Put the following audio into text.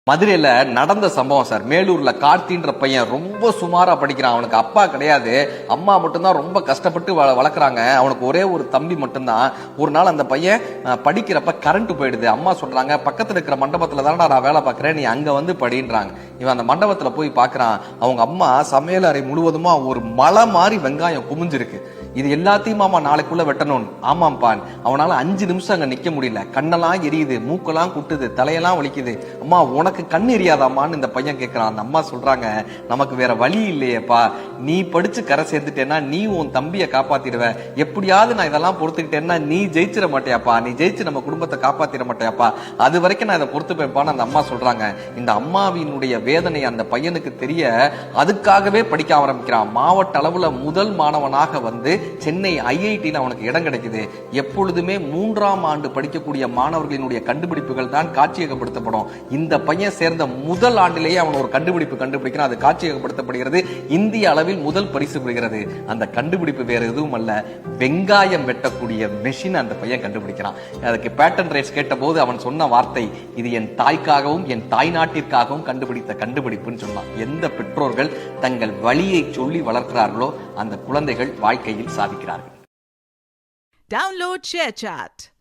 மதுரையில நடந்த சம்பவம் சார். மேலூர்ல கார்த்தின்ற பையன் ரொம்ப சுமாரா படிக்கிறான். அவனுக்கு அப்பா கிடையாது, அம்மா மட்டும்தான் ரொம்ப கஷ்டப்பட்டு வளர்க்குறாங்க. அவனுக்கு ஒரே ஒரு தம்பி மட்டும்தான். ஒரு நாள் அந்த பையன் படிக்கிறப்ப கரண்ட் போயிடுது. அம்மா சொல்றாங்க, பக்கத்துல இருக்கிற மண்டபத்துல தானடா நான் வேலை பார்க்கிறேன், நீ அங்க வந்து படின்றாங்க. இவன் அந்த மண்டபத்துல போய் பாக்குறான். அவங்க அம்மா சமையல் அறை முழுவதுமா ஒரு மலை மாதிரி வெங்காயம் குமிஞ்சிருக்கு. இது எல்லாத்தையும் அம்மா நாளைக்குள்ள வெட்டணும். ஆமாம்பான். அவனால 5 நிமிஷம் அங்க நிக்க முடியல. கண்ணெல்லாம் எரியுது, மூக்கெல்லாம் குட்டுது, தலையெல்லாம் வலிக்குது. அம்மா உனக்கு கண் எரியாதாமான்னு இந்த பையன் கேட்கிறான். அந்த அம்மா சொல்றாங்க, நமக்கு வேற வழி இல்லையேப்பா, நீ படிச்சு கரை சேர்ந்துட்டேன்னா நீ உன் தம்பியை காப்பாத்திடுவ, எப்படியாவது நான் இதெல்லாம் பொறுத்துக்கிட்டேன்னா நீ ஜெயிச்சிட மாட்டியாப்பா, நீ ஜெயிச்சு நம்ம குடும்பத்தை காப்பாத்திட மாட்டியாப்பா, அது வரைக்கும் நான் இதை பொறுத்துப்பேன்ப்பான்னு அந்த அம்மா சொல்றாங்க. இந்த அம்மாவினுடைய வேதனை அந்த பையனுக்கு தெரிய அதுக்காகவே படிக்க ஆரம்பிக்கிறான். மாவட்ட அளவுல முதல் மாணவனாக வந்து சென்னை ஐஐடியில் அவனுக்கு இடம் கிடைக்குது. எப்பொழுதுமே 3ஆம் ஆண்டு படிக்கக்கூடிய மாணவர்களினுடைய கண்டுபிடிப்புகள் தான் காட்சியகப்படுத்தப்படும். இந்த பையன் சேர்ந்த முதல் ஆண்டிலேயே அவன் ஒரு கண்டுபிடிப்பு கண்டுபிடிக்கிறான். அது காட்சியகப்படுத்தப்படுகிறது. இந்திய அளவில் முதல் பரிசு பெறுகிறது. அந்த கண்டுபிடிப்பு வேற எதுவும் அல்ல, வெங்காயம் வெட்டக்கூடிய மெஷின் அந்த பையன் கண்டுபிடிக்கிறான். அதுக்கு பேட்டன் ரைட்ஸ் கேட்ட போது அவன் சொன்ன வார்த்தை, இது என் தாய்க்காகவும் என் தாய் நாட்டிற்காகவும் கண்டுபிடித்த கண்டுபிடிப்புன்னு சொன்னான். எந்த பெற்றோர்கள் தங்கள் வழியை சொல்லி வளர்க்கிறார்களோ அந்த குழந்தைகள் வாழ்க்கையில் சாதிக்கிறார்கள். Download ShareChat.